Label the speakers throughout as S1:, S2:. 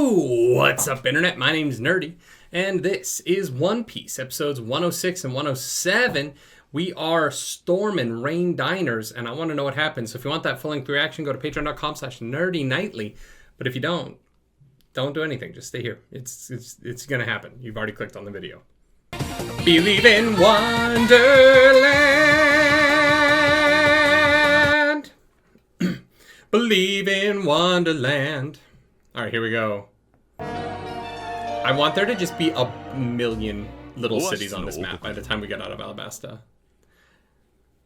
S1: What's up, Internet? My name's Nerdy, and this is One Piece, episodes 106 and 107. We are Storm and Rain Diners, and I want to know what happens. So if you want that full-length reaction, go to patreon.com/nerdynightly. But if you don't do anything. Just stay here. It's going to happen. You've already clicked on the video. Believe in Wonderland. Believe in Wonderland. All right, here we go. I want there to just be a million little cities on this map by the time we get out of Alabasta.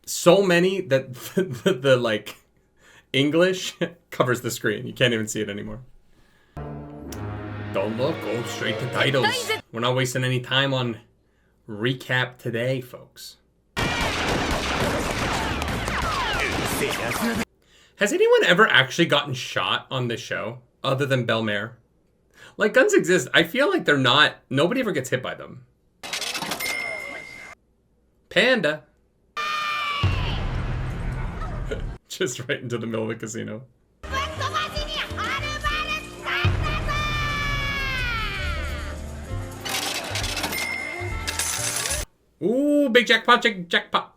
S1: So many that the like English covers the screen. You can't even see it anymore. Don't look, go straight to titles. We're not wasting any time on recap today, folks. Has anyone ever actually gotten shot on this show other than Belmare? Like, guns exist. I feel like they're not, nobody ever gets hit by them. Panda. Just right into the middle of the casino. Ooh, big jackpot, jackpot.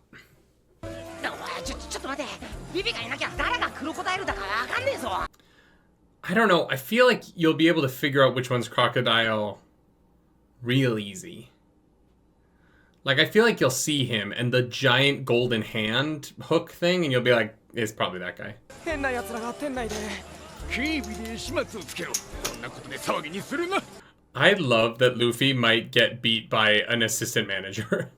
S1: I don't know. I feel like you'll be able to figure out which one's crocodile real easy. Like, I feel like you'll see him and the giant golden hand hook thing, and you'll be like, it's probably that guy. I love that Luffy might get beat by an assistant manager.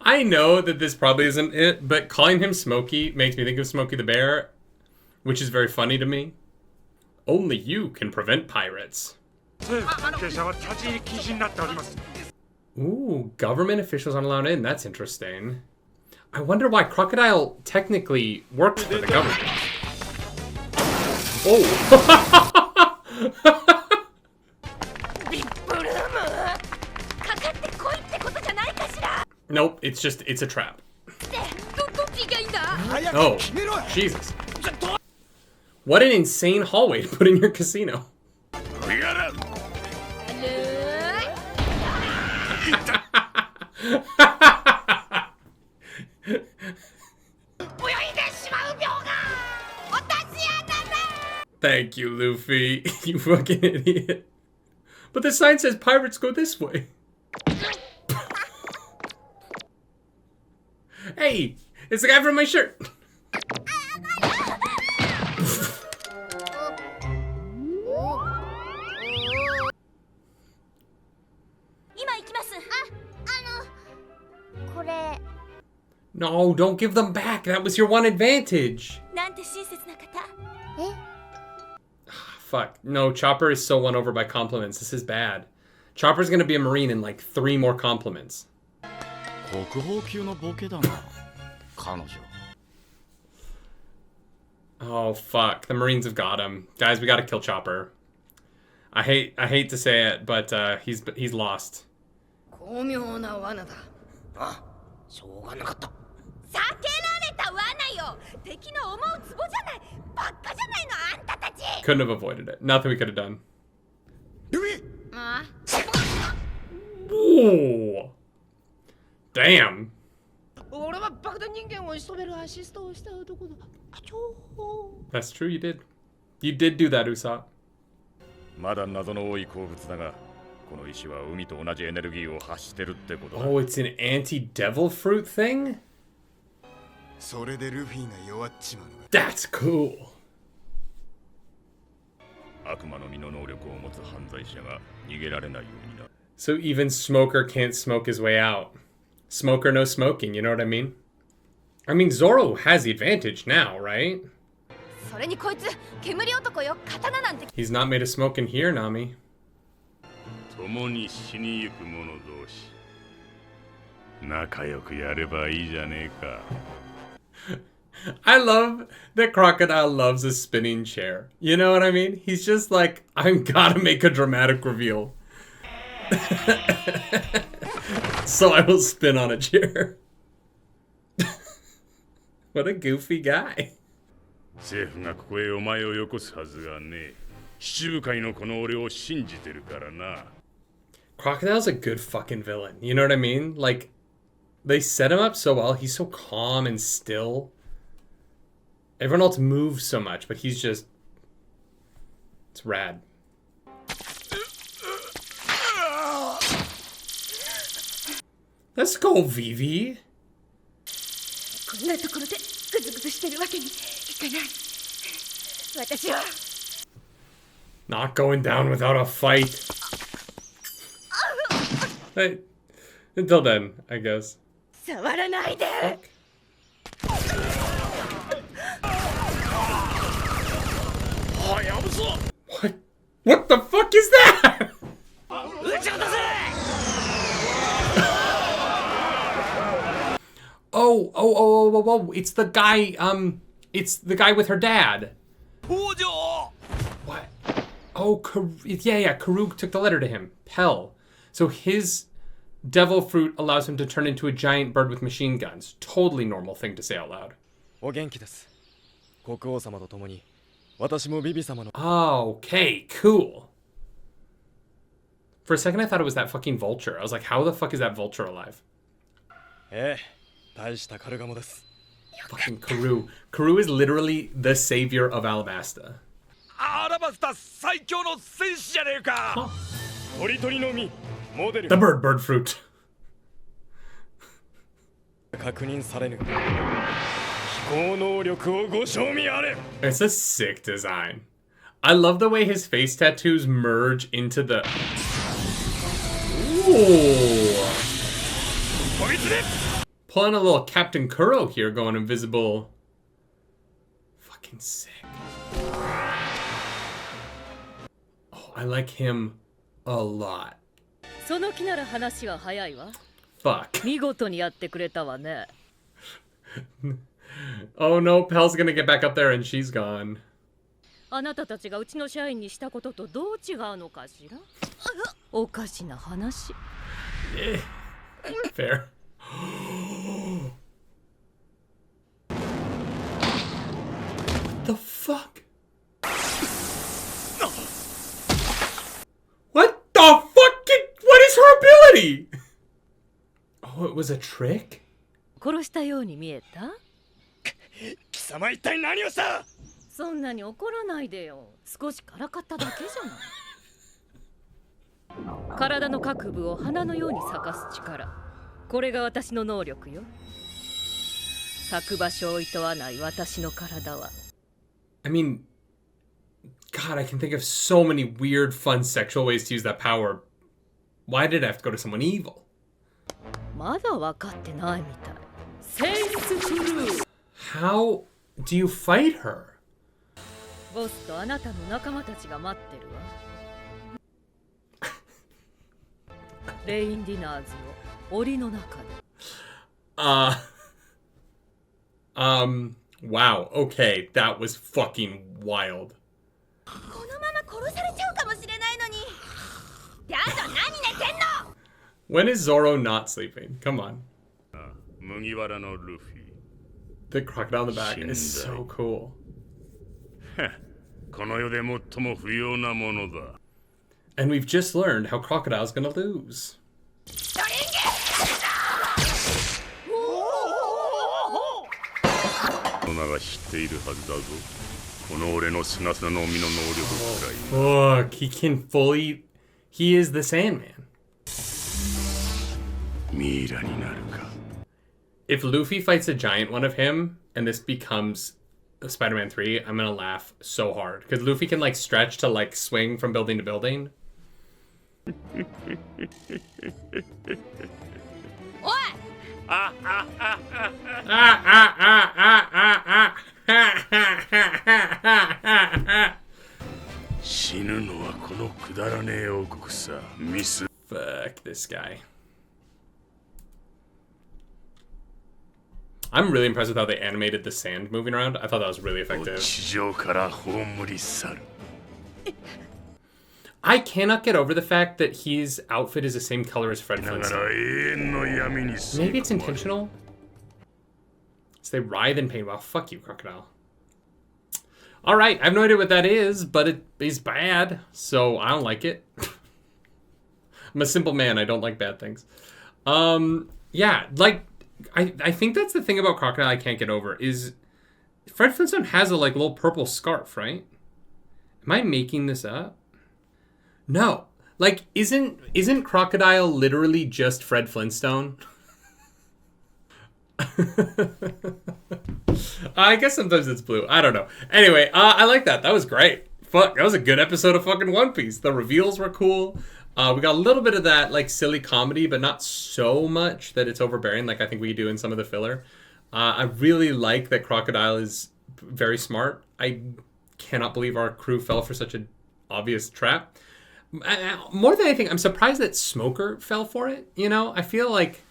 S1: I know that this probably isn't it, but calling him Smokey makes me think of Smokey the Bear, which is very funny to me. Only you can prevent pirates. Ooh, government officials aren't allowed in. That's interesting. I wonder why Crocodile technically works for the government. Oh! Nope, it's a trap. Oh, Jesus. What an insane hallway to put in your casino. Thank you, Luffy. You fucking idiot. But the sign says pirates go this way. Hey, it's the guy from my shirt. No, don't give them back. That was your one advantage. Fuck. No, Chopper is so won over by compliments. This is bad. Chopper's gonna be a Marine in like 3 more compliments. Oh fuck, the Marines have got him. Guys, we gotta kill Chopper. I hate to say it, but he's lost. Couldn't have avoided it. Nothing we could have done. Ooh. Damn. That's true, you did. You did do that, Usopp. Oh, it's an anti-devil fruit thing? That's cool. So even Smoker can't smoke his way out. Smoker, no smoking, you know what I mean? I mean, Zoro has the advantage now, right? He's not made of smoke in here, Nami. I love that Crocodile loves a spinning chair. You know what I mean? He's just like, I've got to make a dramatic reveal. So I will spin on a chair. What a goofy guy.
S2: 政府がここへお前をよこすはずがねえ。七部会のこの俺を信じてるからな。
S1: Crocodile's a good fucking villain. You know what I mean? Like, they set him up so well. He's so calm and still. Everyone else moves so much, but he's just... It's rad. Let's go, Vivi.
S3: こんなところでグズグズしてるわけにいかない。私は
S1: Not going down without a fight. Hey, until then, I guess.
S3: 触らないで。
S1: What? What the fuck is that? Oh, it's the guy, it's the guy with her dad. What? Oh, yeah, Karuk took the letter to him. Pell. So his devil fruit allows him to turn into a giant bird with machine guns. Totally normal thing to say out loud. Okay, cool. For a second I thought it was that fucking vulture. I was like, how the fuck is that vulture alive? Fucking Karu. Karu is literally the savior of Alabasta.
S4: Alabasta 最強の戦士じゃねえか。
S2: 鳥鳥の実、モデル。
S1: The bird fruit.
S2: 確認されぬ。飛行能力をご賞味あれ。
S1: It's a sick design. I love the way his face tattoos merge into the... Ooh. Pulling a little Captain Kuro here, going invisible. Fucking sick. Oh, I like him a lot.
S5: その気なら話は早いわ。
S1: Fuck.
S5: 見事にやってくれたわね。
S1: Oh no, Pell's gonna get back up there and she's gone.
S5: あなたたちがうちの社員にしたこととどう違うのかしら。おかしな話。
S1: Fair. What the fuck? What the fuck? What is her ability? Oh, it was a trick?
S5: 殺したように見えた？
S2: 貴様一体何をした？
S5: そんなに怒らないでよ。少しからかっただけじゃない。体の各部を花のように咲かす力。これが私の能力よ。咲く場所を厭わない私の体は。
S1: I mean, God, I can think of so many weird, fun sexual ways to use that power. Why did I have to go to someone evil?
S5: まだ分かってないみたい。センスフルー。
S1: How do you fight her?
S5: ボスとあなたの仲間たちが待ってるわ。レインディナーズの檻の中で。
S1: Wow, okay, that was fucking wild.
S3: このまま殺されちゃうかもしれないのに。やだ、何寝てんの。
S1: When is Zoro not sleeping? Come on.
S2: 麦わらのルフィ。
S1: The crocodile in the back is so cool.
S2: この世で最も不要なものだ。
S1: And we've just learned how Crocodile's gonna lose.
S2: 大人が知っているはずだぞ。この俺の砂砂の実の能力くらい。
S1: Look, he can fully... He is the Sandman.
S2: ミイラになるか。
S1: If Luffy fights a giant one of him, and this becomes Spider-Man 3, I'm gonna laugh so hard. Because Luffy can, like, stretch to, like, swing from building to building.
S3: おい。
S2: 死ぬのはこのくだらねえ王国さ。ミス。
S1: Fuck this guy. I'm really impressed with how they animated the sand moving around. I thought that was really effective.
S2: 地上から葬り去る。
S1: I cannot get over the fact that his outfit is the same color as Fred
S2: だから
S1: Flintstone.
S2: 永遠の闇に吸い
S1: Maybe it's
S2: 込まれる。
S1: intentional? So they writhe in pain. Wow, fuck you, Crocodile. All right, I have no idea what that is, but it is bad, so I don't like it. I'm a simple man. I don't like bad things. Yeah, like I think that's the thing about Crocodile I can't get over is Fred Flintstone has a like little purple scarf, right? Am I making this up? No. Like isn't Crocodile literally just Fred Flintstone? I guess sometimes it's blue. I don't know. Anyway, I like that. That was great. Fuck, that was a good episode of fucking One Piece. The reveals were cool. We got a little bit of that like silly comedy, but not so much that it's overbearing like I think we do in some of the filler. I really like that Crocodile is very smart. I cannot believe our crew fell for such an obvious trap. More than anything, I'm surprised that Smoker fell for it. You know, I feel like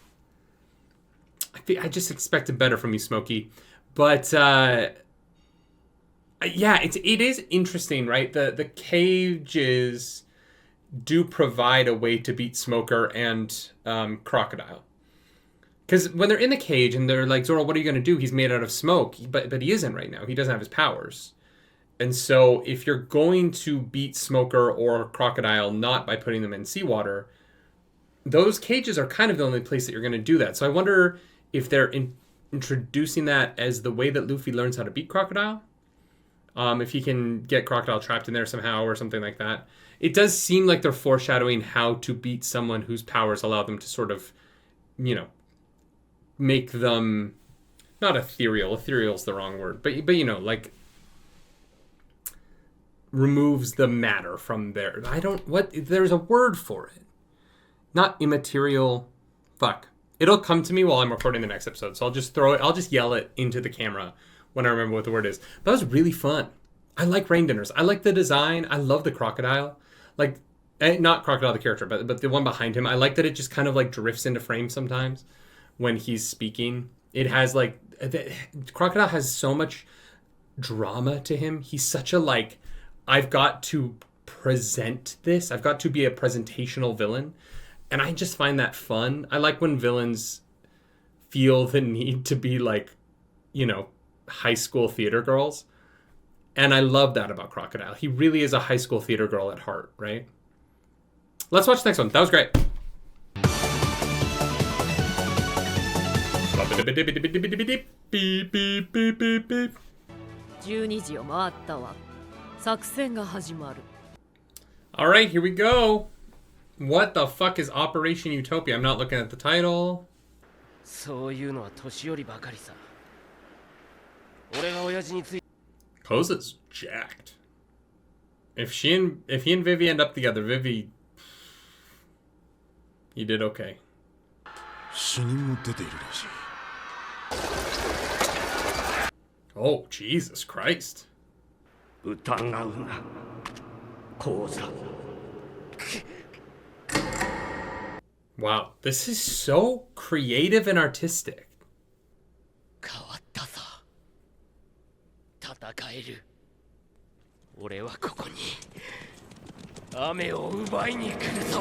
S1: I just expected better from you, Smokey. But yeah, it is interesting, right? The cages do provide a way to beat Smoker and Crocodile. Because when they're in the cage and they're like, Zoro, what are you going to do? He's made out of smoke, but he isn't right now. He doesn't have his powers. And so if you're going to beat Smoker or Crocodile not by putting them in seawater, those cages are kind of the only place that you're going to do that. So I wonder if they're introducing that as the way that Luffy learns how to beat Crocodile. If he can get Crocodile trapped in there somehow or something like that. It does seem like they're foreshadowing how to beat someone whose powers allow them to sort of, you know, make them not ethereal. Ethereal's the wrong word, but you know, like removes the matter from there. There's a word for it. Not immaterial. Fuck. It'll come to me while I'm recording the next episode. So I'll just yell it into the camera when I remember what the word is. That was really fun. I like Rain Dinners. I like the design. I love the Crocodile. Like, not Crocodile the character, but the one behind him. I like that it just kind of like drifts into frame sometimes when he's speaking. It has like, Crocodile has so much drama to him. He's such a like, I've got to present this. I've got to be a presentational villain. And I just find that fun. I like when villains feel the need to be like, you know, high school theater girls. And I love that about Crocodile. He really is a high school theater girl at heart, right? Let's watch the next one. That was great.
S5: 12時を回ったわ。作戦が始まる。
S1: Alright, here we go. What the fuck is Operation Utopia? I'm not looking at the title.
S6: そういうのは年寄りばかりさ。俺が親父について
S1: Koza's jacked. If he and Vivi end up together, Vivi, he did okay.
S7: 死人も出ているらしい。
S1: Oh, Jesus Christ.
S4: 疑うな講座
S1: Wow, this is so creative and artistic.
S6: 変わったさ。戦える。俺はここに雨を奪いに来るぞ。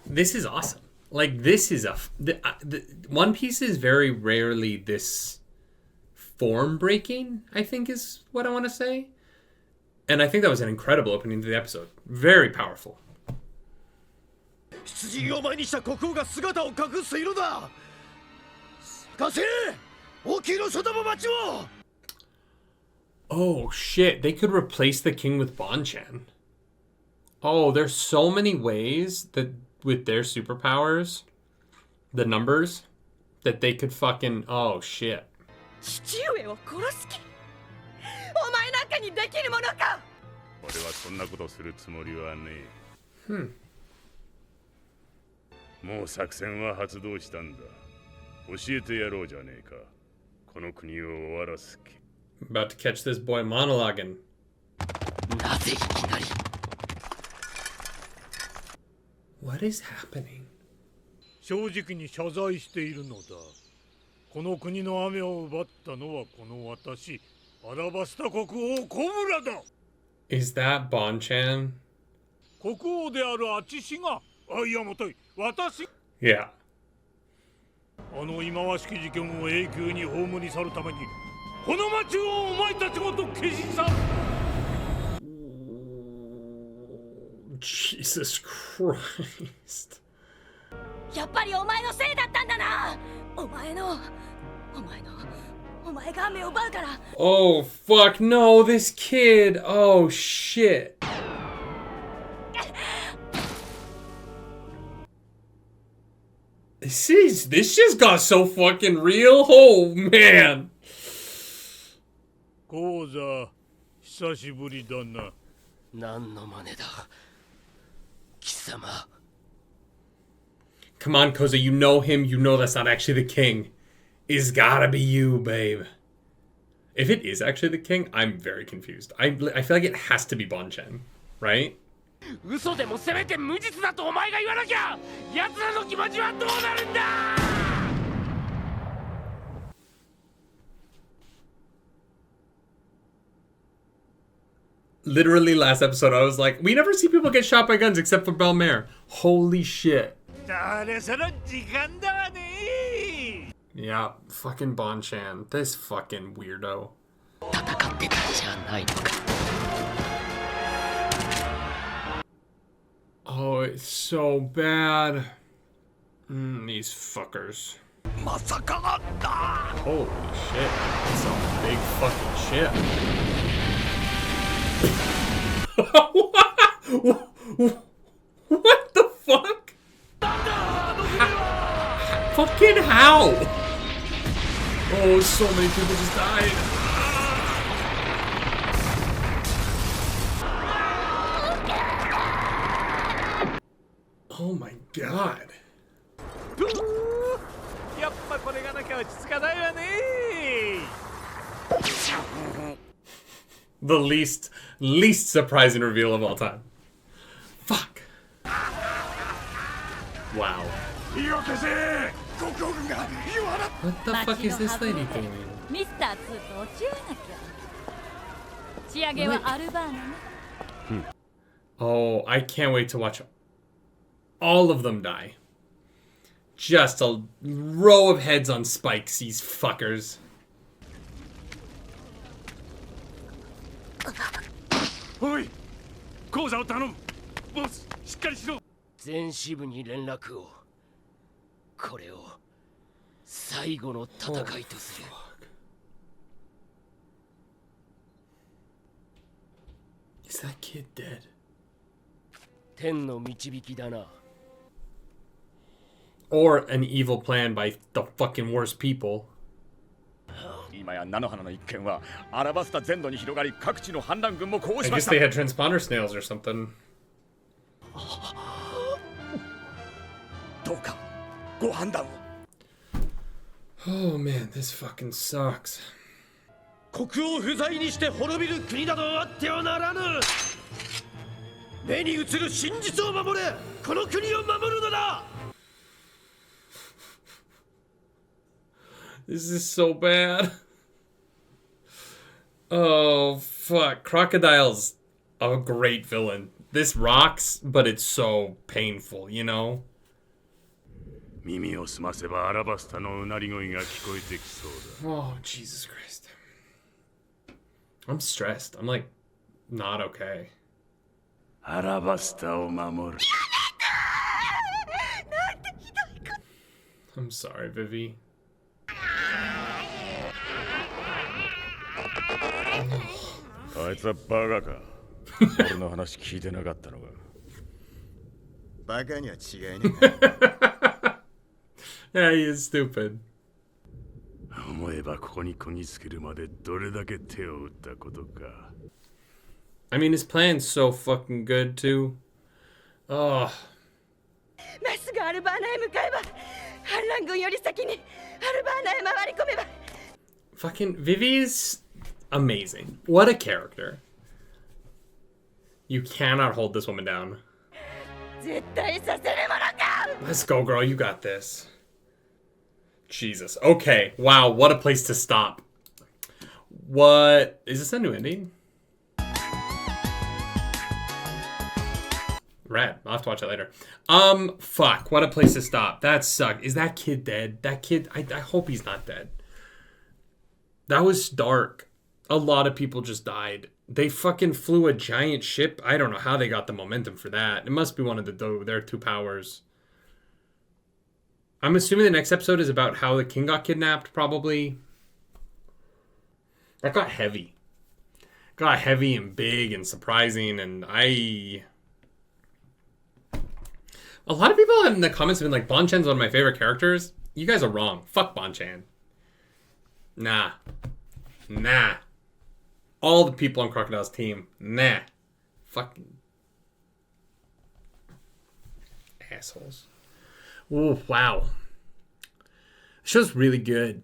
S1: This is awesome. Like, this is One Piece is very rarely this form breaking, I think is what I want to say. And I think that was an incredible opening to the episode. Very powerful.
S4: 出陣を前にした国王が姿を隠す色だ探せ沖の外も町を
S1: Oh shit, they could replace the king with Bonchan. Oh, there's so many ways that with their superpowers, the numbers, that they could fucking, oh shit.
S3: 父上を殺す気お前なんかにできるものか
S2: 俺はそんなことするつもりはねえ。もう作戦は発動したんだ。教えてやろうじゃねえか。この国を終わらす気。
S1: About to catch this boy monologuing.
S6: なぜいきなり
S1: What is happening?
S8: 正直に謝罪しているのだ。この国の雨を奪ったのはこの私、アラバスタ国王コブラだ。
S1: Is that Bonchan?
S8: 国王であるあちしが、いやもとい、私。
S1: Yeah.
S8: あの忌まわしき事件を永久に葬り去るために、この町をお前たちごと消し去る。
S1: Jesus Christ.
S3: やっぱりお前のせいだったんだな。お前が雨を奪うから。
S1: Oh, fuck, no, this kid. Oh, shit. This just got so fucking real. Oh, man.
S8: 講座久しぶりだな。
S6: 何の真似だ貴様。
S1: Come on, Koza, you know him. You know that's not actually the king. It's gotta be you, babe. If it is actually the king, I'm very confused. I feel like it has to be Bonchen, right?
S6: 嘘でもせめて無実だとお前が言わなきゃ奴らの気持ちはどうなるんだ。
S1: Literally last episode, I was like, we never see people get shot by guns except for Belmare. Holy shit.
S8: 誰その時間だわね。
S1: Yeah, fucking Bonchan. This fucking weirdo.
S6: 戦ってたんじゃないのか。
S1: Oh, it's so bad. These fuckers.
S4: まさかあった。
S1: Holy shit. That's a big fucking ship. What the fuck? Fucking how? Oh, so many people just died. Oh my god.
S8: やっぱこれがなきゃ落ち着かないわね。
S1: The least surprising reveal of all time. Fuck. Wow.
S4: 火を消せ。国王軍が火を放っ。
S1: What the fuck is this lady doing?
S3: ミスター2と教えなきゃ。仕上げはアルバーナね。
S1: Oh, I can't wait to watch all of them die. Just a row of heads on spikes, these fuckers.
S8: おい、講座を頼む。ボス、しっかりしろ。
S6: 全支部に連絡を。これを最後の戦いとする。
S1: Is that kid dead?
S6: 天の導きだな。
S1: Or an evil plan by the fucking worst people.
S4: 今や菜の花の一件はアラバスタ全土に広がり各地の反乱軍もこう
S1: I
S4: しま
S1: guess
S4: した。
S1: they had transponder snails or something.
S4: どうかご判断を。
S1: Oh man, this fucking sucks.
S4: 国王不在にして滅びる国などあってはならぬ。目に映る真実を守れ。この国を守るのだ。
S1: This is so bad. Oh, fuck. Crocodile's a great villain. This rocks, but it's so painful, you know?
S2: 耳を澄ませばアラバスタのうなり声が聞こえてきそうだ。
S1: Oh, Jesus Christ. I'm stressed. I'm like, not okay.
S2: アラバスタを守る。
S1: I'm sorry, Vivi.
S2: あいつはバカか。俺の話聞いてなかったのか。
S7: バカには違いね。
S1: Yeah, he is stupid.
S2: 思えばここにこぎつけるまでどれだけ手を打ったことか。
S1: I mean, his plan's so fucking good, too. Oh.
S3: まっすぐアルバーナへ向かえば、反乱軍より先にアルバーナへ回り込めば。
S1: Fucking Vivi's amazing. What a character. You cannot hold this woman down.
S3: 絶対させるものか。
S1: Let's go, girl. You got this. Jesus. Okay. Wow. What a place to stop. What? Is this a new ending? Rad. I'll have to watch it later. Fuck. What a place to stop. That sucked. Is that kid dead? That kid, I hope he's not dead. That was dark. A lot of people just died. They fucking flew a giant ship. I don't know how they got the momentum for that. It must be one of their two powers. I'm assuming the next episode is about how the king got kidnapped, probably. That got heavy. Got heavy and big and surprising, and a lot of people in the comments have been like, Bonchan's one of my favorite characters. You guys are wrong. Fuck Bonchan. Nah. All the people on Crocodile's team, nah. Fucking assholes. Ooh, wow. The show's really good.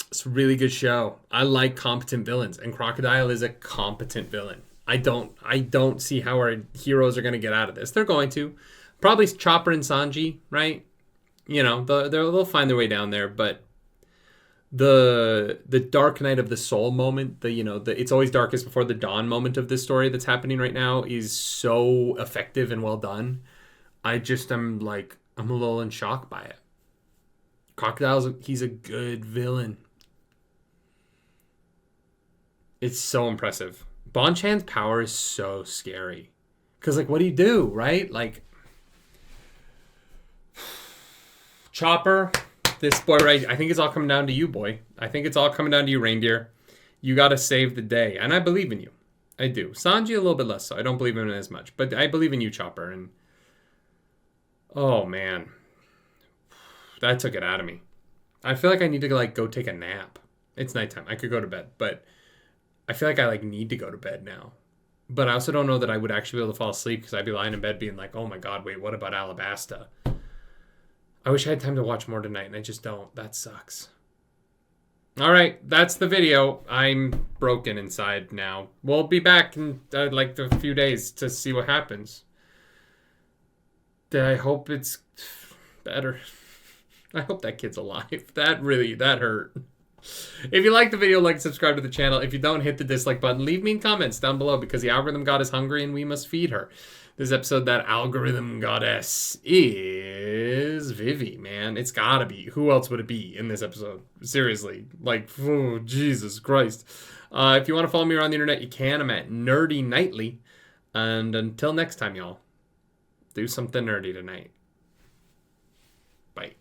S1: It's a really good show. I like competent villains, and Crocodile is a competent villain. I don't see how our heroes are going to get out of this. They're going to. Probably Chopper and Sanji, right? You know, they'll find their way down there, but the dark night of the soul moment, the it's always darkest before the dawn moment of this story that's happening right now is so effective and well done. I'm a little in shock by it. He's a good villain. It's so impressive. Bonchan's power is so scary. Because, like, what do you do, right? Like, Chopper, this boy, right? I think it's all coming down to you, boy. I think it's all coming down to you, reindeer. You got to save the day. And I believe in you. I do. Sanji, a little bit less so. I don't believe in him as much. But I believe in you, Chopper. And, oh, man. That took it out of me. I feel like I need to, like, go take a nap. It's nighttime. I could go to bed. But I feel like I, like, need to go to bed now. But I also don't know that I would actually be able to fall asleep because I'd be lying in bed being like, oh, my God, wait, what about Alabasta? I wish I had time to watch more tonight, and I just don't. That sucks. All right, that's the video. I'm broken inside now. We'll be back in, like, a few days to see what happens. I hope it's better. I hope that kid's alive. That hurt. If you like the video, like and subscribe to the channel. If you don't, hit the dislike button. Leave me comments down below because the algorithm god is hungry and we must feed her. This episode, that algorithm goddess is Vivi, man. It's gotta be. Who else would it be in this episode? Seriously. Like, oh, Jesus Christ. If you want to follow me around the internet, you can. I'm at nerdynightly. And until next time, y'all, do something nerdy tonight. Bye.